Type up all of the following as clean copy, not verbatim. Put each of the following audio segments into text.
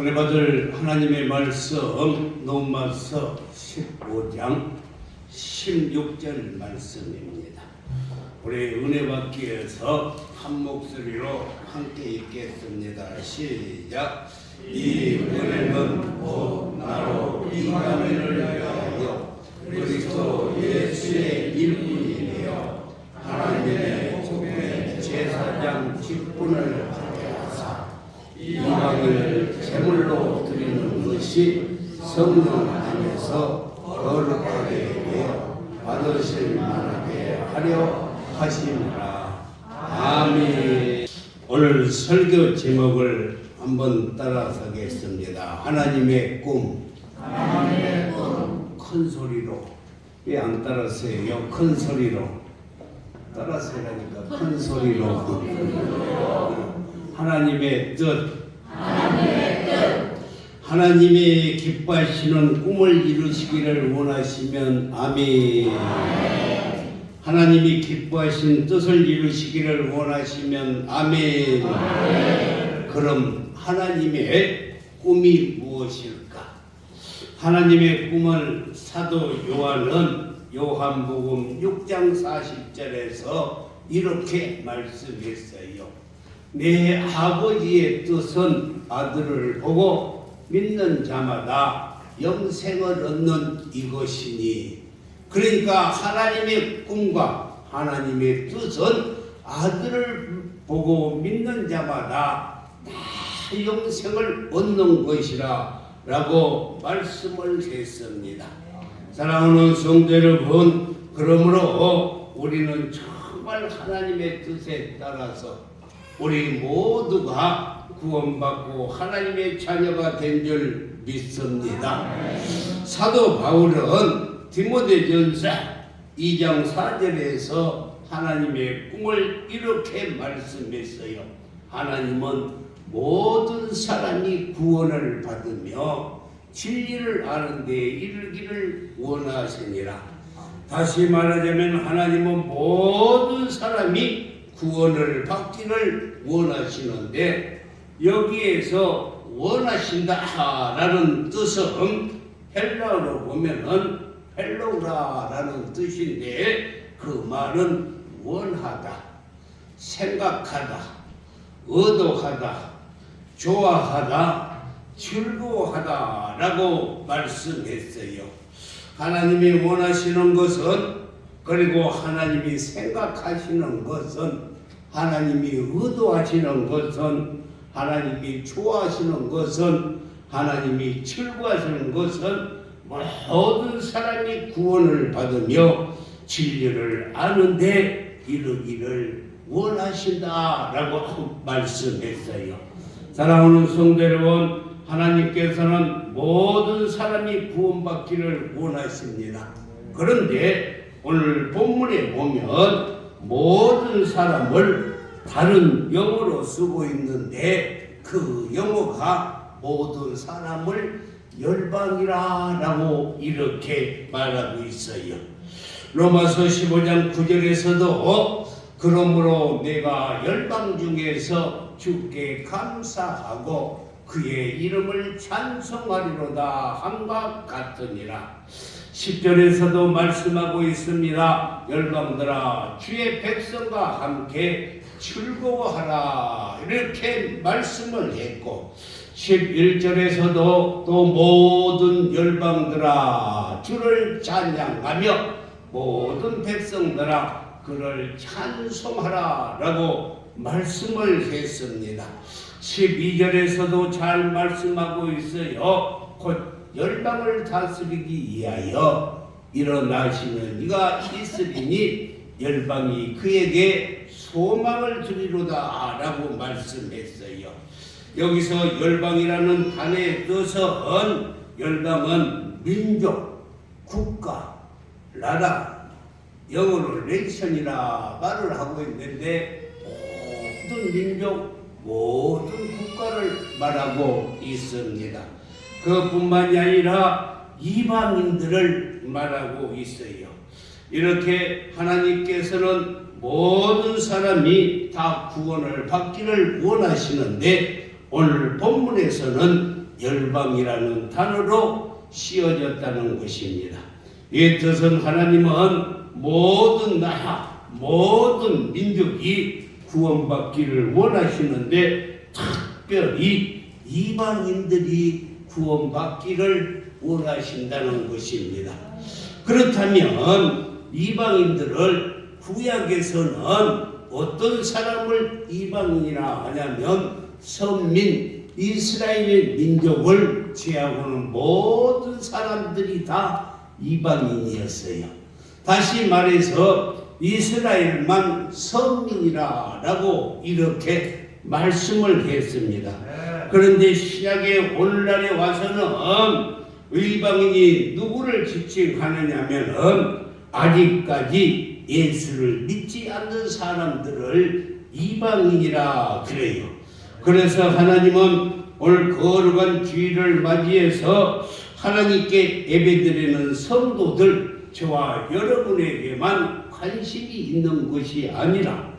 은혜 받을 하나님의 말씀 논마서 15장 16절 말씀입니다. 우리 은혜 받기 위해서 한 목소리로 함께 읽겠습니다. 시작. 이 은혜는 곧 나로 인간을 위하여 그리스도 예수의 일뿐이며 하나님의 복음의 제사장 직분을 하게 하사 이방을 제물로 드리는 것이 성령 안에서 거룩하게 되어 받으실 만하게 하려 하심이라. 아멘. 오늘 설교 제목을 한번 따라서겠습니다. 하나님의 꿈. 하나님의 꿈. 큰 소리로. 왜 안 따라서요? 큰 소리로. 따라서 하니까 큰 소리로. 하나님의 뜻. 하나님의 뜻. 하나님이 기뻐하시는 꿈을 이루시기를 원하시면 아멘. 아멘. 하나님이 기뻐하신 뜻을 이루시기를 원하시면 아멘. 아멘. 그럼 하나님의 꿈이 무엇일까? 하나님의 꿈을 사도 요한은 요한복음 6장 40절에서 이렇게 말씀했어요. 내 아버지의 뜻은 아들을 보고 믿는 자마다 영생을 얻는 이것이니. 그러니까 하나님의 꿈과 하나님의 뜻은 아들을 보고 믿는 자마다 다 영생을 얻는 것이라 라고 말씀을 했습니다. 사랑하는 성도 여러분, 그러므로 우리는 정말 하나님의 뜻에 따라서 우리 모두가 구원받고 하나님의 자녀가 된 줄 믿습니다. 사도 바울은 디모데전서 2장 4절에서 하나님의 꿈을 이렇게 말씀했어요. 하나님은 모든 사람이 구원을 받으며 진리를 아는 데 이르기를 원하시니라. 다시 말하자면 하나님은 모든 사람이 구원을 받기를 원하시는데, 여기에서 원하신다라는 뜻은 헬라어로 보면은 헬로라라는 뜻인데, 그 말은 원하다, 생각하다, 의도하다, 좋아하다, 즐거워하다라고 말씀했어요. 하나님이 원하시는 것은, 그리고 하나님이 생각하시는 것은, 하나님이 의도하시는 것은, 하나님이 좋아하시는 것은, 하나님이 즐거워하시는 것은 모든 사람이 구원을 받으며 진리를 아는데 이르기를 원하신다라고 말씀했어요. 사랑하는 성도 여러분, 하나님께서는 모든 사람이 구원받기를 원하십니다. 그런데 오늘 본문에 보면 모든 사람을 다른 영어로 쓰고 있는데, 그 영어가 모든 사람을 열방이라고 이렇게 말하고 있어요. 로마서 15장 9절에서도 그러므로 내가 열방 중에서 주께 감사하고 그의 이름을 찬송하리로다 함과 같으니라. 10절에서도 말씀하고 있습니다. 열방들아 주의 백성과 함께 즐거워하라 이렇게 말씀을 했고, 11절에서도 또 모든 열방들아 주를 찬양하며 모든 백성들아 그를 찬송하라 라고 말씀을 했습니다. 12절에서도 잘 말씀하고 있어요. 곧 열방을 다스리기 위하여 일어나시는 이가 있으리니 열방이 그에게 소망을 주리로다 라고 말씀했어요. 여기서 열방이라는 단어의 뜻은, 열방은 민족, 국가, 나라, 영어로 네이션이라 말을 하고 있는데, 모든 민족, 모든 국가를 말하고 있습니다. 그뿐만이 아니라 이방인들을 말하고 있어요. 이렇게 하나님께서는 모든 사람이 다 구원을 받기를 원하시는데, 오늘 본문에서는 열방이라는 단어로 씌워졌다는 것입니다. 이 뜻은 하나님은 모든 나라, 모든 민족이 구원받기를 원하시는데 특별히 이방인들이 구원받기를 원하신다는 것입니다. 그렇다면 이방인들을 구약에서는 어떤 사람을 이방인이라 하냐면 선민, 이스라엘의 민족을 제하고는 모든 사람들이 다 이방인이었어요. 다시 말해서 이스라엘만 선민이라고 이렇게 말씀을 했습니다. 그런데 신약의 오늘날에 와서는 이방인이 누구를 지칭하느냐면 아직까지 예수를 믿지 않는 사람들을 이방인이라 그래요. 그래서 하나님은 오늘 거룩한 주일을 맞이해서 하나님께 예배드리는 성도들, 저와 여러분에게만 관심이 있는 것이 아니라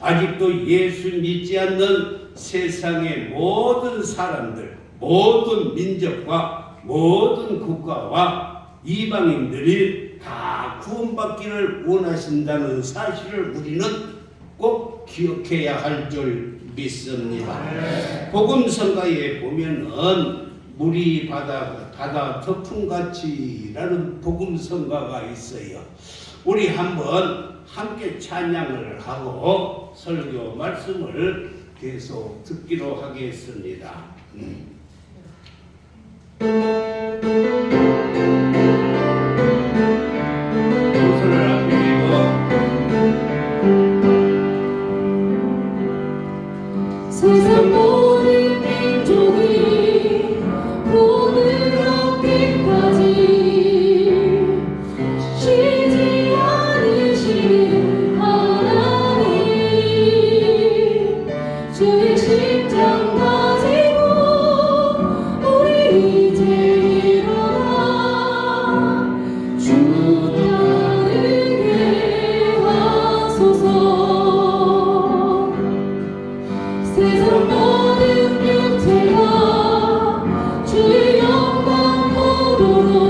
아직도 예수 믿지 않는 세상의 모든 사람들, 모든 민족과 모든 국가와 이방인들이 다 구원받기를 원하신다는 사실을 우리는 꼭 기억해야 할 줄 믿습니다. 복음성가에 보면은 물이 바다 터풍같이라는 복음성가가 있어요. 우리 한번 함께 찬양을 하고 설교 말씀을 계속 듣기로 하겠습니다. 손을 앞으로 세상 모든 민족이 구원을 얻기까지 쉬지 않으시는 하나님, 주의 심장 가지고 우리 이제 일어나 주 따르게 하소서. 세상 모든 육체가 주의 영광 보도록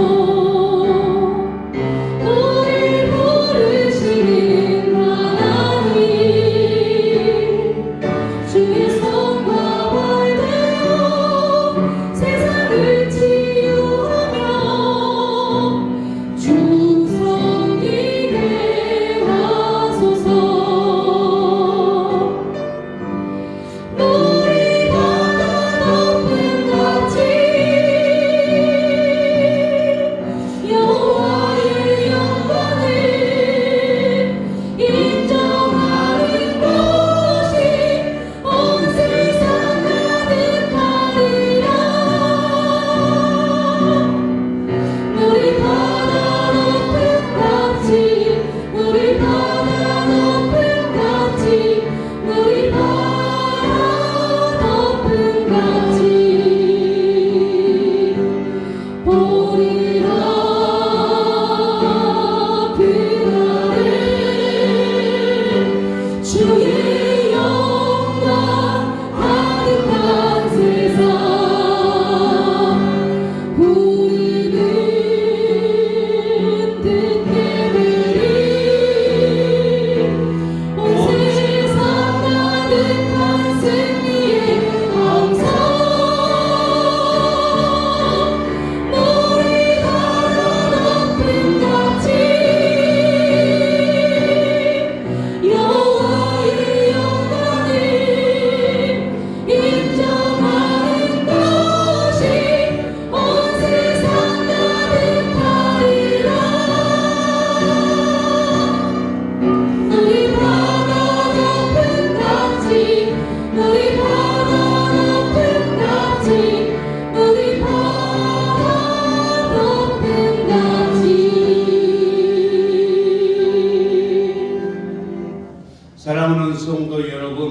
우리 부르시는 하나님, 주의 손과 발 들어 세상을 치유하며 주 섬기게 하소서. 우리 바다 높은 같이 여호와의 영광을 인정하는 것이 온 세상 가득하리라. 우리 바다 높은 같이, 우리 바다 높은 같이, 우리 바다 높은 같이 보리라. 그날에 주의 영광 가득한 세상 우리는 듣게 되리. 온 세상 가득한 승리의 감사. 우리 바다 높은 같이 여호와의 영광을 인정하는 것이 온 세상 가득하리라. 우리 바다 높은 같이, 우리 바다 높은 같이, 우리 바다 높은 같이. 사랑하는 성도 여러분,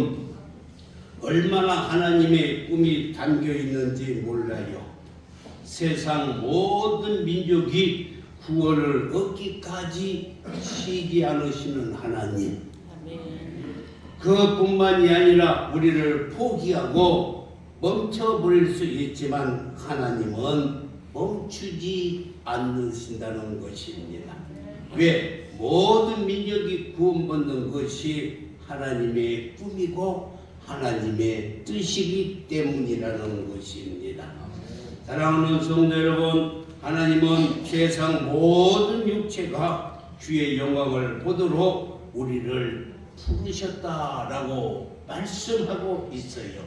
얼마나 하나님의 꿈이 담겨 있는지 몰라요. 세상 모든 민족이 구원을 얻기까지 쉬지 않으시는 하나님, 그뿐만이 아니라 우리를 포기하고 멈춰버릴 수 있지만 하나님은 멈추지 않으신다는 것입니다. 왜? 모든 민족이 구원받는 것이 하나님의 꿈이고 하나님의 뜻이기 때문이라는 것입니다. 사랑하는 성도 여러분, 하나님은 세상 모든 육체가 주의 영광을 보도록 우리를 부르셨다라고 말씀하고 있어요.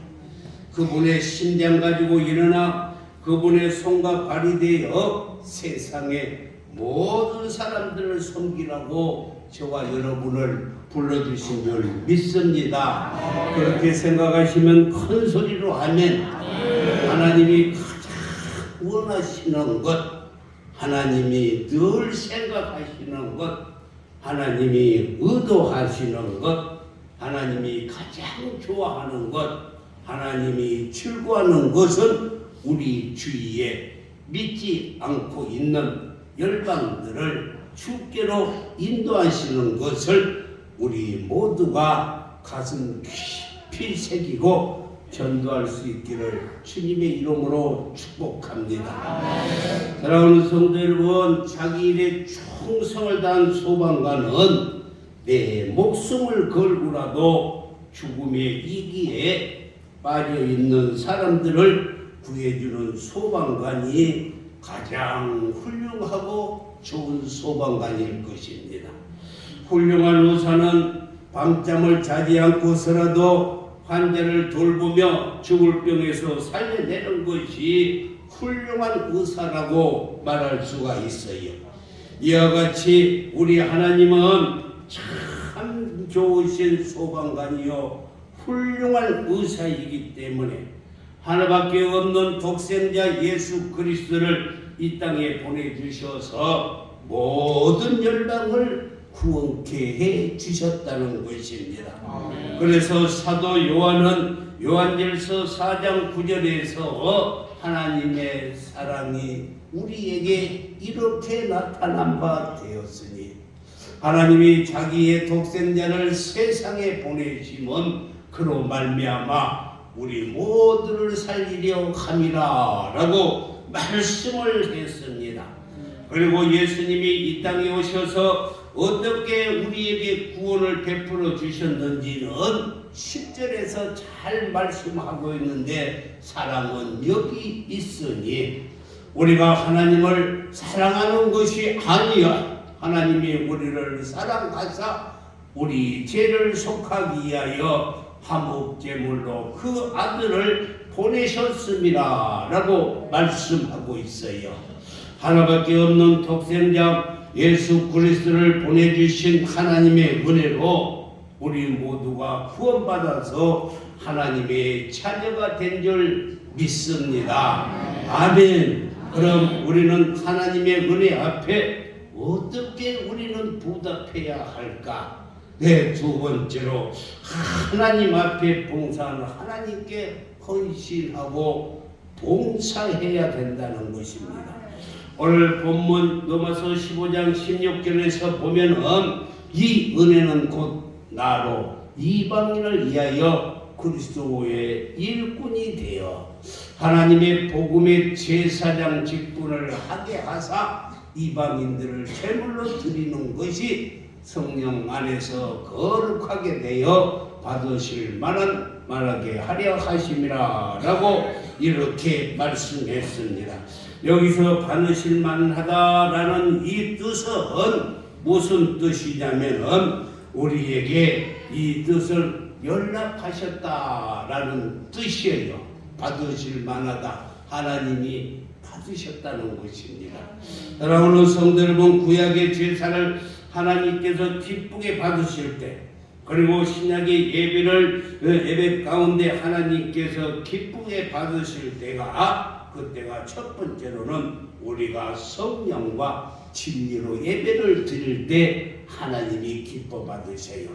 그분의 심장 가지고 일어나 그분의 손과 발이 되어 세상의 모든 사람들을 섬기라고 저와 여러분을 불러주신 줄 믿습니다. 그렇게 생각하시면 큰 소리로 하면 하나님이 가장 원하시는 것, 하나님이 늘 생각하시는 것, 하나님이 의도하시는 것, 하나님이 가장 좋아하는 것, 하나님이 즐거워하는 것은 우리 주위에 믿지 않고 있는 열방들을 주께로 인도하시는 것을 우리 모두가 가슴 깊이 새기고 전도할 수 있기를 주님의 이름으로 축복합니다. 사랑하는 성도 여러분, 자기 일에 충성을 다한 소방관은 내 목숨을 걸고라도 죽음의 이기에 빠져있는 사람들을 구해주는 소방관이 가장 훌륭하고 좋은 소방관일 것입니다. 훌륭한 의사는 밤잠을 자지 않고서라도 환자를 돌보며 죽을 병에서 살려내는 것이 훌륭한 의사라고 말할 수가 있어요. 이와 같이 우리 하나님은 참 좋으신 소방관이요 훌륭한 의사이기 때문에 하나밖에 없는 독생자 예수 그리스도를 이 땅에 보내주셔서 모든 열방을 구원케 해 주셨다는 것입니다. 그래서 사도 요한은 요한일서 4장 9절에서 하나님의 사랑이 우리에게 이렇게 나타난 바 되었으니 하나님이 자기의 독생자를 세상에 보내심은 그로 말미암아 우리 모두를 살리려 함이라 라고 말씀을 했습니다. 그리고 예수님이 이 땅에 오셔서 어떻게 우리에게 구원을 베풀어 주셨는지는 10절에서 잘 말씀하고 있는데 사랑은 여기 있으니 우리가 하나님을 사랑하는 것이 아니야. 하나님이 우리를 사랑하사 우리 죄를 속하기 위하여 화목제물로 그 아들을 보내셨습니다 라고 말씀하고 있어요. 하나밖에 없는 독생자 예수 그리스도를 보내주신 하나님의 은혜로 우리 모두가 구원받아서 하나님의 자녀가 된 줄 믿습니다. 아멘. 그럼 우리는 하나님의 은혜 앞에 어떻게 우리는 보답해야 할까? 네, 두 번째로 하나님 앞에 봉사하는 하나님께 헌신하고 봉사해야 된다는 것입니다. 오늘 본문 로마서 15장 16절에서 보면은 이 은혜는 곧 나로 이방인을 위하여 그리스도의 일꾼이 되어 하나님의 복음의 제사장 직분을 하게 하사 이방인들을 제물로 드리는 것이 성령 안에서 거룩하게 되어 받으실 만한 말하게 하려 하심이라 라고 이렇게 말씀했습니다. 여기서 받으실 만하다라는 이 뜻은 무슨 뜻이냐면은 우리에게 이 뜻을 연락하셨다라는 뜻이에요. 받으실 만하다. 하나님이 받으셨다는 것입니다. 사랑하는 성도 여러분, 구약의 제사를 하나님께서 기쁘게 받으실 때, 그리고 신약의 예배 가운데 하나님께서 기쁘게 받으실 때가 그때가 첫 번째로는 우리가 성령과 진리로 예배를 드릴 때 하나님이 기뻐 받으세요.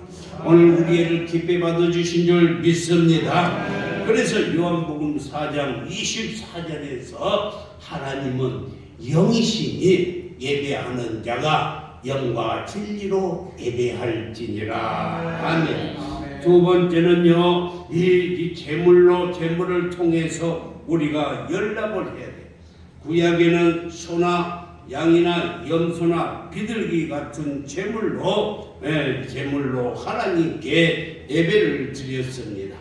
오늘 우리를 기뻐 받아주신 줄 믿습니다. 그래서 요한복음 4장 24절에서 하나님은 영이시니 예배하는 자가 영과 진리로 예배할지니라. 아멘. 두 번째는요, 이 제물을 통해서 우리가 연락을 해야 돼. 구약에는 소나 양이나 염소나 비둘기 같은 제물로 하나님께 예배를 드렸습니다.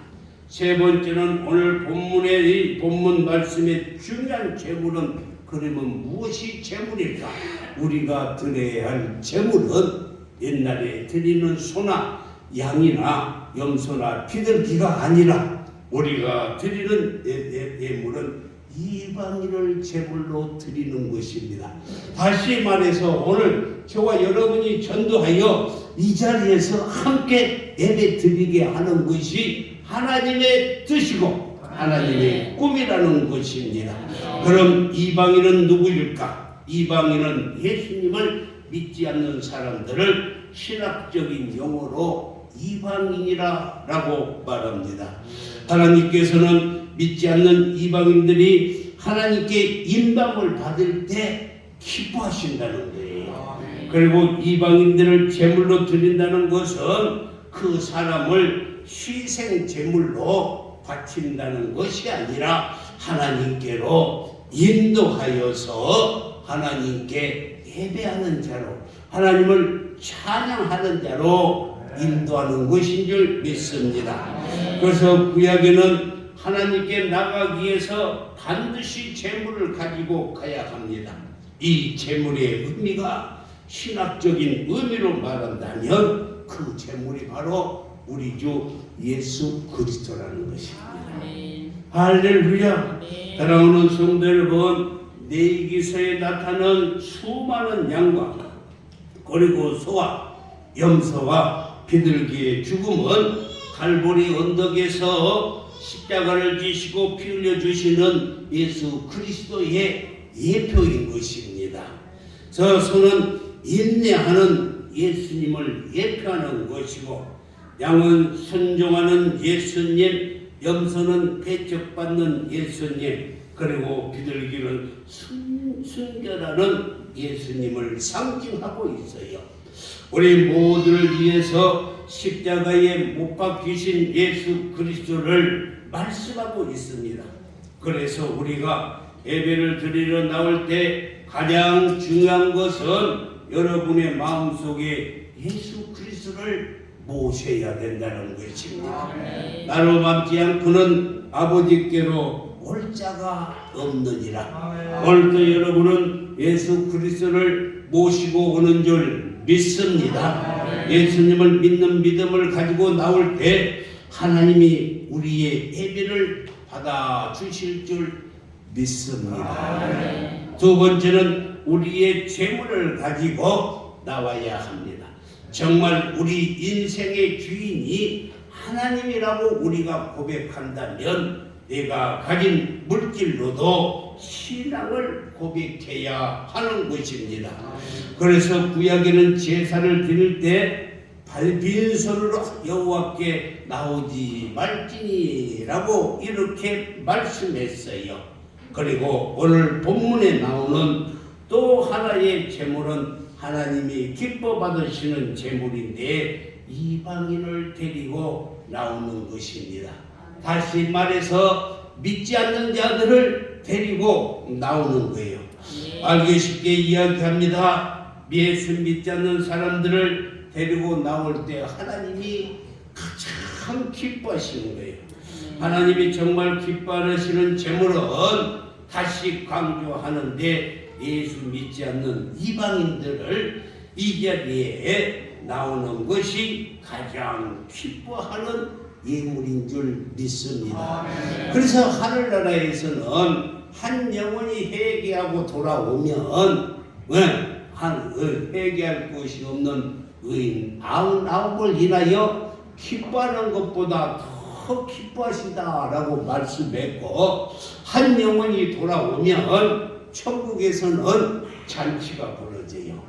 세 번째는 오늘 이 본문 말씀의 중요한 제물은 그러면 무엇이 제물일까? 우리가 드려야 할 제물은 옛날에 드리는 소나 양이나 염소나 비둘기가 아니라 우리가 드리는 예물은 이방인을 제물로 드리는 것입니다. 다시 말해서 오늘 저와 여러분이 전도하여 이 자리에서 함께 예배 드리게 하는 것이 하나님의 뜻이고 하나님의 꿈이라는 것입니다. 그럼 이방인은 누구일까? 이방인은 예수님을 믿지 않는 사람들을 신학적인 용어로 이방인이라고 말합니다. 하나님께서는 믿지 않는 이방인들이 하나님께 인방을 받을 때 기뻐하신다는 거예요. 그리고 이방인들을 제물로 드린다는 것은 그 사람을 희생 제물로 바친다는 것이 아니라 하나님께로 인도하여서 하나님께 예배하는 자로, 하나님을 찬양하는 자로 인도하는 것인 줄 믿습니다. 그래서 구약에는 하나님께 나가기 위해서 반드시 제물을 가지고 가야 합니다. 이 제물의 의미가 신학적인 의미로 말한다면 그 제물이 바로 우리 주 예수 그리스도라는 것입니다. 할렐루야. 사랑하는 성도 여러분, 내기서에 나타난 수많은 양과 그리고 소와 염소와 비둘기의 죽음은 갈보리 언덕에서 십자가를 지시고 피 흘려 주시는 예수 그리스도의 예표인 것입니다. 저 소는 인내하는 예수님을 예표하는 것이고, 양은 순종하는 예수님, 염소는 배척받는 예수님, 그리고 비둘기는 순결하는 예수님을 상징하고 있어요. 우리 모두를 위해서 십자가에 못 박히신 예수 그리스도를 말씀하고 있습니다. 그래서 우리가 예배를 드리러 나올 때 가장 중요한 것은 여러분의 마음속에 예수 그리스도를 모셔야 된다는 것입니다. 나로 맘지 않고는 아버지께로 올 자가 없느니라. 오늘도 여러분은 예수 그리스도를 모시고 오는 줄 믿습니다. 예수님을 믿는 믿음을 가지고 나올 때 하나님이 우리의 예배를 받아 주실 줄 믿습니다. 두 번째는 우리의 재물을 가지고 나와야 합니다. 정말 우리 인생의 주인이 하나님이라고 우리가 고백한다면 내가 가진 물질로도 신앙을 고백해야 하는 것입니다. 그래서 구약에는 제사를 드릴 때 빈손으로 여호와께 나오지 말지니라고 이렇게 말씀했어요. 그리고 오늘 본문에 나오는 또 하나의 제물은 하나님이 기뻐 받으시는 제물인데 이방인을 데리고 나오는 것입니다. 다시 말해서 믿지 않는 자들을 데리고 나오는 거예요. 알기 쉽게 이야기합니다. 예수 믿지 않는 사람들을 데리고 나올 때 하나님이 가장 기뻐하시는 거예요. 하나님이 정말 기뻐하시는 제물은 다시 강조하는데 예수 믿지 않는 이방인들을 이 자리에 나오는 것이 가장 기뻐하는 예물인 줄 믿습니다. 그래서 하늘나라에서는 한 영혼이 회개하고 돌아오면 회개할 것이 없는 의인 99을 인하여 기뻐하는 것보다 더 기뻐하신다라고 말씀했고, 한 영혼이 돌아오면 천국에서는 잔치가 벌어져요.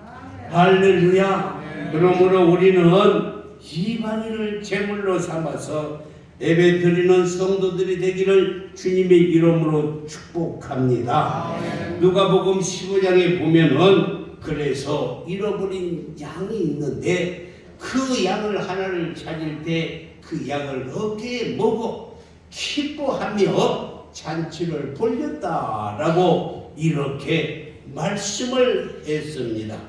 할렐루야. 그러므로 우리는 이방인을 제물로 삼아서 예배 드리는 성도들이 되기를 주님의 이름으로 축복합니다. 누가복음 15장에 보면은 그래서 잃어버린 양이 있는데 그 양을 하나를 찾을 때 그 그 약을 어깨에 먹고 기뻐하며 잔치를 벌였다라고 이렇게 말씀을 했습니다.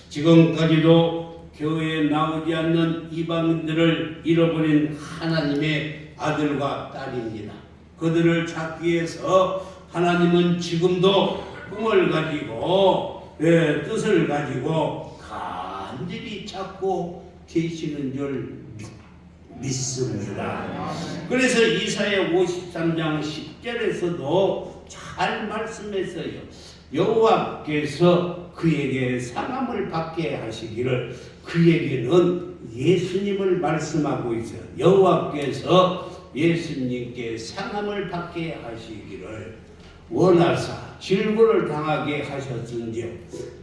지금까지도 교회에 나오지 않는 이방인들을 잃어버린 하나님의 아들과 딸입니다. 그들을 찾기 위해서 하나님은 지금도 꿈을 가지고 뜻을 가지고 간절히 찾고 계시는 줄 믿습니다. 그래서 이사야 53장 10절에서도 잘 말씀했어요. 여호와께서 그에게 상함을 받게 하시기를, 그에게는 예수님을 말씀하고 있어요. 여호와께서 예수님께 상함을 받게 하시기를 원하사 질고를 당하게 하셨은지요.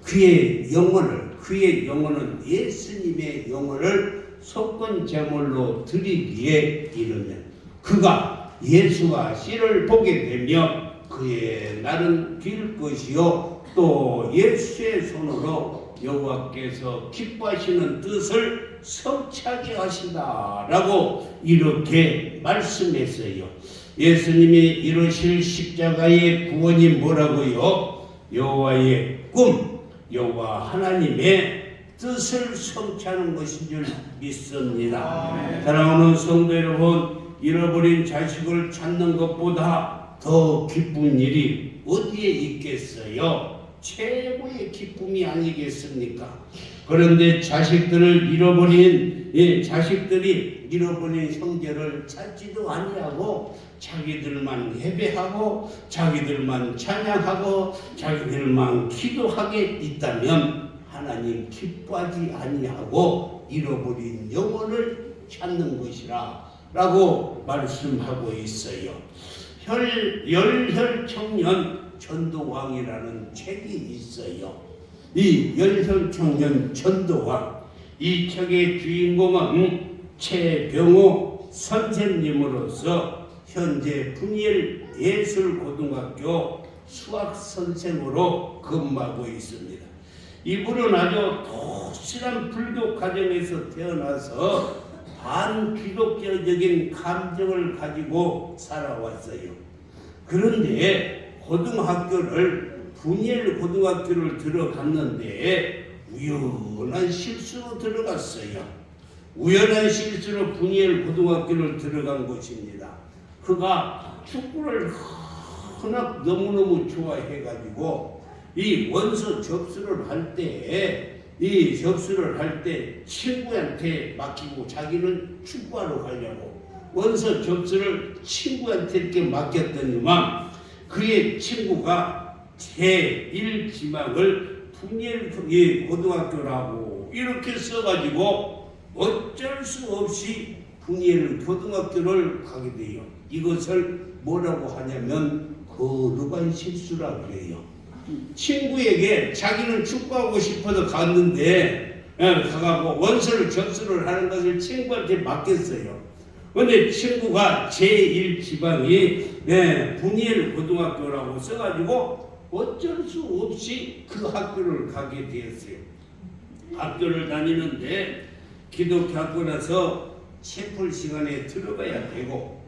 그의 영혼은 예수님의 영혼을 속건 제물로 드리기에 이르면 그가 예수와 씨를 보게 되며 그의 날은 길 것이요 또 예수의 손으로 여호와께서 기뻐하시는 뜻을 성취하게 하신다라고 이렇게 말씀했어요. 예수님이 이루실 십자가의 구원이 뭐라고요? 여호와의 꿈, 여호와 하나님의 뜻을 성취하는 것인 줄 믿습니다. 사랑하는 성도 여러분, 잃어버린 자식을 찾는 것보다 더 기쁜 일이 어디에 있겠어요? 최고의 기쁨이 아니겠습니까? 그런데 자식들이 잃어버린 형제를 찾지도 아니하고 자기들만 예배하고 자기들만 찬양하고 자기들만 기도하게 있다면 하나님 기뻐하지 아니하고 잃어버린 영혼을 찾는 것이라 라고 말씀하고 있어요. 열혈청년 전도왕이라는 책이 있어요. 이 열혈청년 전도왕, 이 책의 주인공은 최병호 선생님으로서 현재 분이엘 예술고등학교 수학선생으로 근무하고 있습니다. 이분은 아주 독실한 불교 가정에서 태어나서 반기독교적인 감정을 가지고 살아왔어요. 그런데 분이엘 고등학교를 들어갔는데 우연한 실수로 들어갔어요. 우연한 실수로 분이엘 고등학교를 들어간 것입니다. 그가 축구를 워낙 너무너무 좋아해가지고 이 원서 접수를 할 때 친구한테 맡기고 자기는 축구하러 가려고 원서 접수를 친구한테 이렇게 맡겼더니만 그의 친구가 제1지망을 분이엘 고등학교라고 이렇게 써가지고 어쩔 수 없이 분이엘 고등학교를 가게 돼요. 이것을 뭐라고 하냐면 거룩한 실수라고 그래요. 친구에게 자기는 축구하고 싶어서 갔는데 가가고 원서를 접수를 하는 것을 친구한테 맡겼어요. 그런데 친구가 제1지방이 분이엘 고등학교라고 써가지고 어쩔 수 없이 그 학교를 가게 되었어요. 학교를 다니는데 기독교 학교라서 채플 시간에 들어가야 되고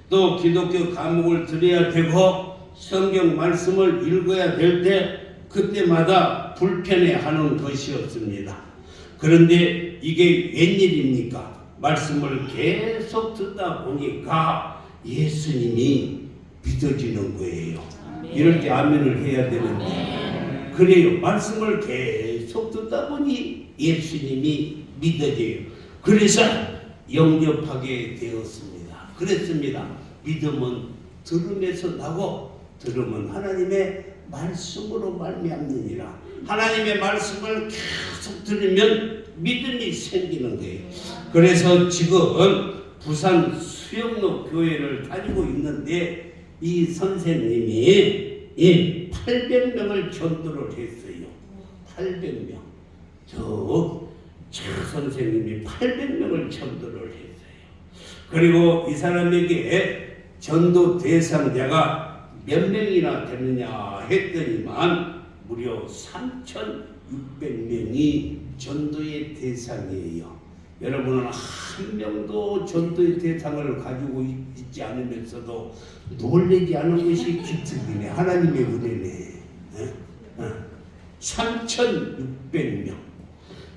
또 기독교 과목을 들어야 되고 성경 말씀을 읽어야 될 때 그때마다 불편해하는 것이었습니다. 그런데 이게 웬일입니까? 말씀을 계속 듣다 보니까 예수님이 믿어지는 거예요. 이럴 때 아멘을 해야 되는데 그래요. 말씀을 계속 듣다 보니 예수님이 믿어져요. 그래서 영접하게 되었습니다. 그랬습니다. 믿음은 들음에서 나고 들음은 하나님의 말씀으로 말미암느니라. 하나님의 말씀을 계속 들으면 믿음이 생기는 거예요. 그래서 지금 부산 수영로 교회를 다니고 있는데 이 선생님이 800명을 전도를 했어요. 800명. 저 선생님이 800명을 전도를 했어요. 그리고 이 사람에게 전도 대상자가 몇 명이나 되느냐 했더니만 무려 3,600명이 전도의 대상이에요. 여러분은 한 명도 전도의 대상을 가지고 있지 않으면서도 놀라지 않은 것이 기특이네. 하나님의 은혜네. 3,600명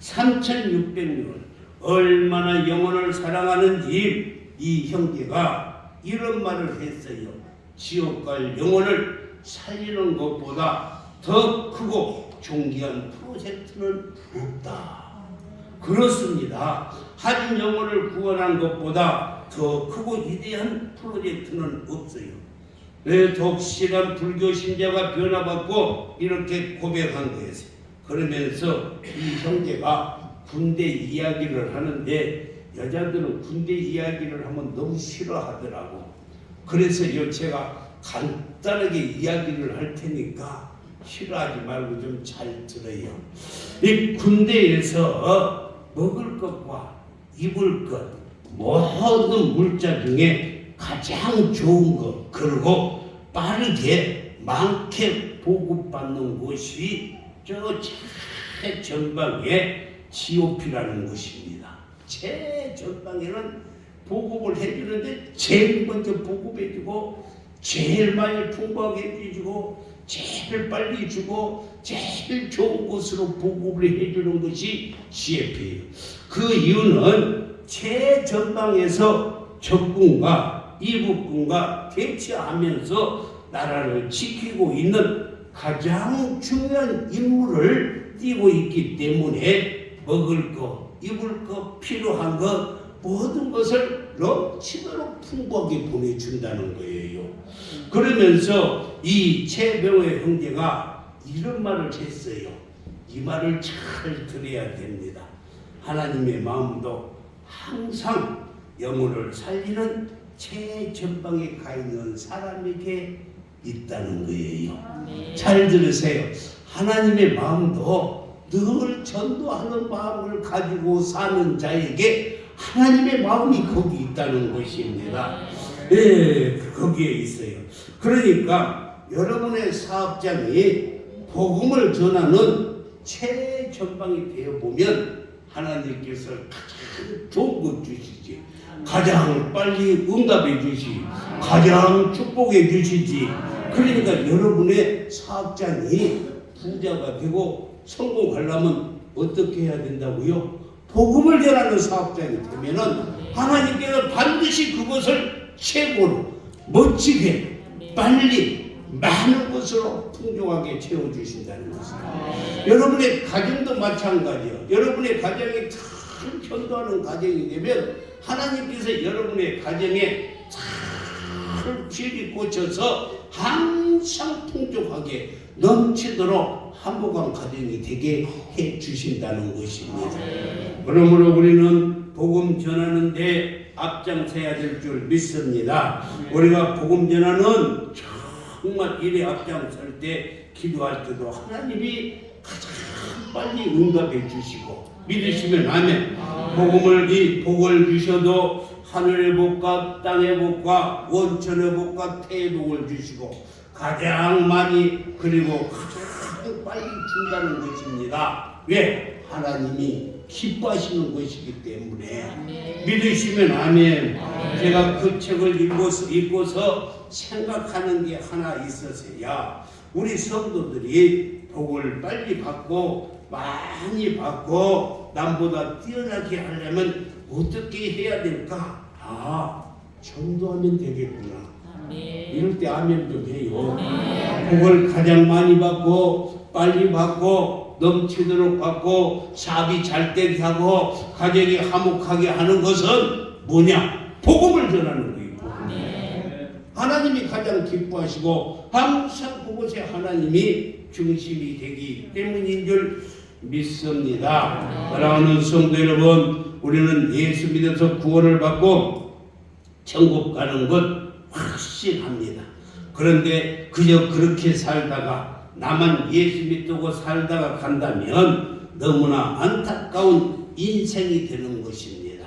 3,600명을 얼마나 영혼을 사랑하는지 이 형제가 이런 말을 했어요. 지옥 갈 영혼을 살리는 것보다 더 크고 존귀한 프로젝트는 없다. 그렇습니다. 한 영혼을 구원한 것보다 더 크고 위대한 프로젝트는 없어요. 독실한 불교 신자가 변화받고 이렇게 고백한 거예요. 그러면서 이 형제가 군대 이야기를 하는데 여자들은 군대 이야기를 하면 너무 싫어하더라고. 그래서 제가 간단하게 이야기를 할 테니까 싫어하지 말고 좀 잘 들어요. 이 군대에서 먹을 것과 입을 것 모든 물자 중에 가장 좋은 것 그리고 빠르게 많게 보급받는 곳이 저 최전방의 GOP라는 것입니다. 최전방에는 보급을 해주는데 제일 먼저 보급해주고 제일 많이 풍부하게 해주고 제일 빨리 주고 제일 좋은 곳으로 보급을 해주는 것이 GF예요. 그 이유는 최전방에서 적군과 이북군과 대치하면서 나라를 지키고 있는 가장 중요한 임무를 띠고 있기 때문에 먹을 것, 입을 것, 필요한 것 모든 것을 넘치도록 풍부하게 보내준다는 거예요. 그러면서 이 최병호 형제가 이런 말을 했어요. 이 말을 잘 들어야 됩니다. 하나님의 마음도 항상 영혼을 살리는 최전방에 가 있는 사람에게 있다는 거예요. 잘 들으세요. 하나님의 마음도 늘 전도하는 마음을 가지고 사는 자에게 하나님의 마음이 거기 있다는 것입니다. 거기에 있어요. 그러니까 여러분의 사업장이 복음을 전하는 최전방이 되어보면 하나님께서 가장 좋은 것 주시지, 가장 빨리 응답해 주시, 가장 축복해 주시지. 그러니까 여러분의 사업장이 부자가 되고 성공하려면 어떻게 해야 된다고요? 복음을 전하는 사업장이 되면은 하나님께서 반드시 그것을 최고로 멋지게 빨리 많은 것으로 풍족하게 채워주신다는 것입니다. 여러분의 가정도 마찬가지예요. 여러분의 가정이 참 전도하는 가정이 되면 하나님께서 여러분의 가정에 잘 피리 꽂혀서 항상 풍족하게 넘치도록 한복한 가정이 되게 해주신다는 것입니다. 그러므로 우리는 복음 전하는데 앞장서야 될 줄 믿습니다. 우리가 복음 전하는 정말 일에 앞장설 때 기도할 때도 하나님이 가장 빨리 응답해 주시고 믿으시면 아멘. 복을 주셔도 하늘의 복과 땅의 복과 원천의 복과 태의 복을 주시고 가장 많이 그리고 가장 빨리 준다는 것입니다. 왜? 하나님이 기뻐하시는 것이기 때문에 믿으시면 아멘. 제가 그 책을 읽고서 생각하는 게 하나 있었어요. 우리 성도들이 복을 빨리 받고 많이 받고 남보다 뛰어나게 하려면 어떻게 해야 될까? 전도하면 되겠구나. 이럴 때 아멘 좀 해요. 복을 가장 많이 받고 빨리 받고 넘치도록 받고 사업이 잘 되게 하고 가정이 화목하게 하는 것은 뭐냐? 복음을 전하는 거예요. 하나님이 가장 기뻐하시고 항상 그곳에 하나님이 중심이 되기 때문인 줄 믿습니다. 사랑하는 성도 여러분, 우리는 예수 믿어서 구원을 받고 천국 가는 것 확신합니다. 그런데 그저 그렇게 살다가 나만 예수 믿고 살다가 간다면 너무나 안타까운 인생이 되는 것입니다.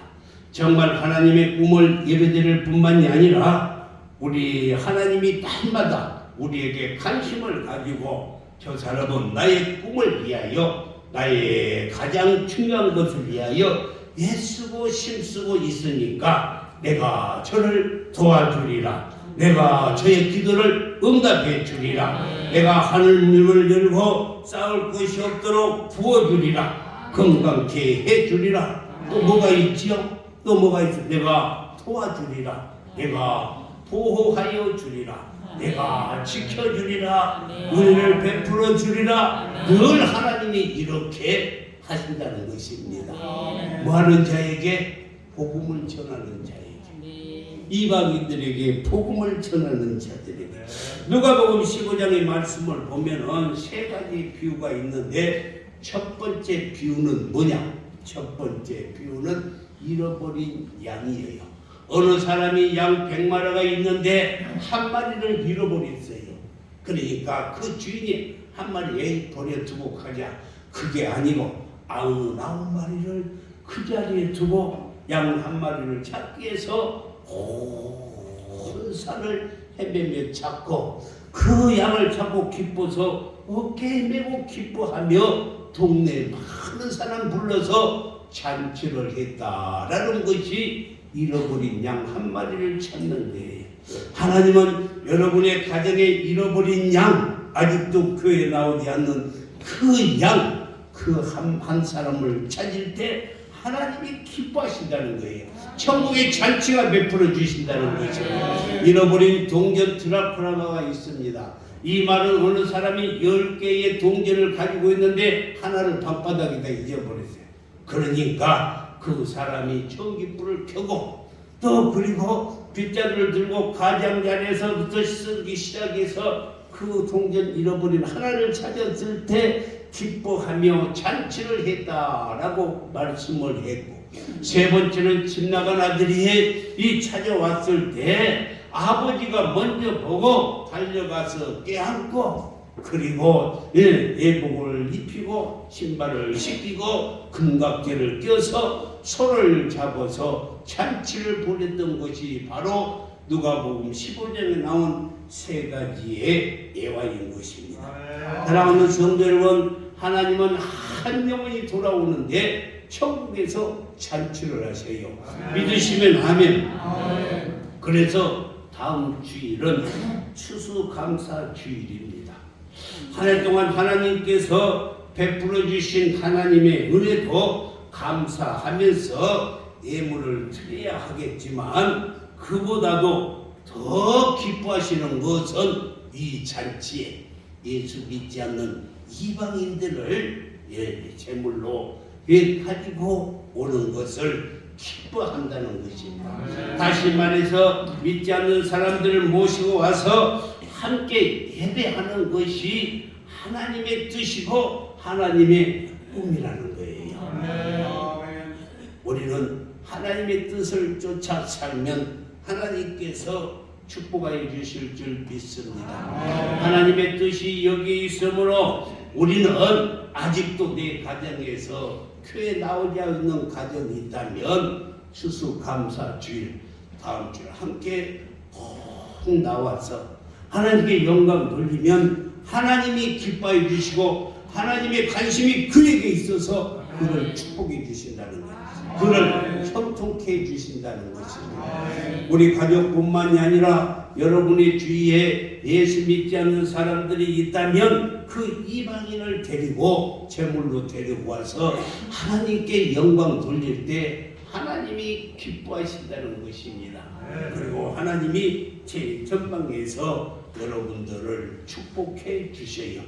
정말 하나님의 꿈을 이루어질 뿐만이 아니라 우리 하나님이 날마다 우리에게 관심을 가지고 저 사람은 나의 꿈을 위하여 나의 가장 중요한 것을 위하여 애쓰고 힘쓰고 있으니까 내가 저를 도와주리라. 내가 저의 기도를 응답해 주리라. 내가 하늘문을 열고 싸울 것이 없도록 부어주리라. 건강케 해주리라. 또 뭐가 있지요? 또 뭐가 있어? 내가 도와주리라. 내가 보호하여 주리라. 내가 지켜주리라. 은혜를 베풀어 주리라. 늘 하나님이 이렇게 하신다는 것입니다. 뭐하는 자에게? 복음을 전하는 자에게, 이방인들에게 복음을 전하는 자들에게. 누가복음 15장의 말씀을 보면은 세 가지 비유가 있는데, 첫 번째 비유는 뭐냐? 첫 번째 비유는 잃어버린 양이에요. 어느 사람이 양 100마리가 있는데 한 마리를 잃어버렸어요. 그러니까 그 주인이 한 마리 에이 버려두고 가자. 그게 아니고 99마리를 그 자리에 두고 양 한 마리를 찾기 위해서 온 산을 헤매며 찾고, 그 양을 찾고 기뻐서 어깨에 메고 기뻐하며 동네 많은 사람 불러서 잔치를 했다라는 것이 잃어버린 양 한 마리를 찾는데, 하나님은 여러분의 가정에 잃어버린 양, 아직도 교회에 나오지 않는 그 양, 그 한 사람을 찾을 때 하나님이 기뻐하신다는 거예요. 천국의 잔치가 베풀어 주신다는 거죠. 잃어버린 동전 드라크라마가 있습니다. 이 말은 어느 사람이 10개의 동전을 가지고 있는데 하나를 방바닥에다 잊어버렸어요. 그러니까 그 사람이 전기불을 켜고, 또 그리고 빗자루를 들고 가장자리에서부터 쓰기 시작해서 그 동전 잃어버린 하나를 찾았을 때 기뻐하며 잔치를 했다라고 말씀을 했고, 세 번째는 집 나간 아들이 이 찾아왔을 때 아버지가 먼저 보고 달려가서 껴안고, 그리고 예복을 입히고 신발을 씻기고 금각제를 껴서 손을 잡아서 잔치를 보냈던 것이 바로 누가복음 15장에 나온 세 가지의 예화인 것입니다. 사랑하는 성도 여러분, 하나님은 한 영혼이 돌아오는데 천국에서 잔치를 하세요. 믿으시면 아멘. 그래서 다음 주일은 추수감사 주일입니다. 한 해 동안 하나님께서 베풀어 주신 하나님의 은혜도 감사하면서 예물을 드려야 하겠지만, 그보다도 더 기뻐하시는 것은 이 잔치에 예수 믿지 않는 이방인들을 제물로 가지고 오는 것을 기뻐한다는 것입니다. 다시 말해서 믿지 않는 사람들을 모시고 와서 함께 예배하는 것이 하나님의 뜻이고 하나님의 꿈이라는 거예요. 우리는 하나님의 뜻을 쫓아 살면 하나님께서 축복하여 주실 줄 믿습니다. 하나님의 뜻이 여기 있으므로 우리는 아직도 내 가정에서 교회 나오지 않는 가정이 있다면 추수감사주일 다음 주에 함께 꼭 나와서 하나님께 영광 돌리면 하나님이 기뻐해 주시고 하나님의 관심이 그에게 있어서 그를 축복해 주신다는 거예요. 그를 형통케 해 주신다는 것입니다. 우리 가족뿐만이 아니라 여러분의 주위에 예수 믿지 않는 사람들이 있다면 그 이방인을 데리고 제물로 데리고 와서 하나님께 영광 돌릴 때 하나님이 기뻐하신다는 것입니다. 그리고 하나님이 제 전방에서 여러분들을 축복해 주셔요.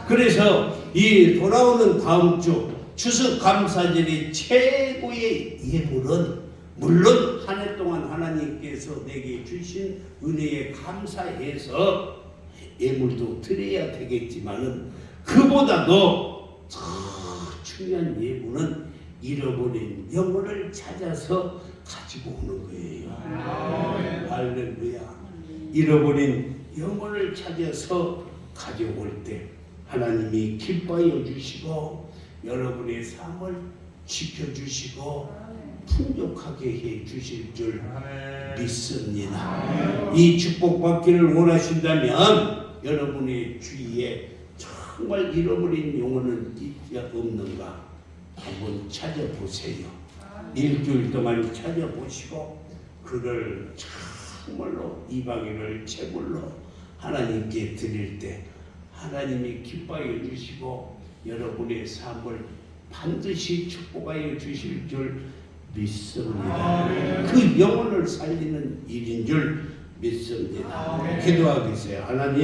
그래서 이 돌아오는 다음 주 추수감사절의 최고의 예물은 물론 한 해 동안 하나님께서 내게 주신 은혜에 감사해서 예물도 드려야 되겠지만은, 그보다도 더 중요한 예물은 잃어버린 영혼을 찾아서 가지고 오는 거예요. 할렐루야. 잃어버린 영혼을 찾아서 가져올 때 하나님이 기뻐하여 주시고 여러분의 삶을 지켜주시고 풍족하게 해 주실 줄 믿습니다. 이 축복받기를 원하신다면 여러분의 주위에 정말 잃어버린 영혼은 없는가 한번 찾아보세요. 일주일 동안 찾아보시고 그를 정말로 이방인을 제물로 하나님께 드릴 때 하나님이 기뻐하여 주시고 여러분의 삶을 반드시 축복하여 주실 줄 믿습니다. 그 영혼을 살리는 일인 줄 믿습니다. 기도하겠어요. 하나님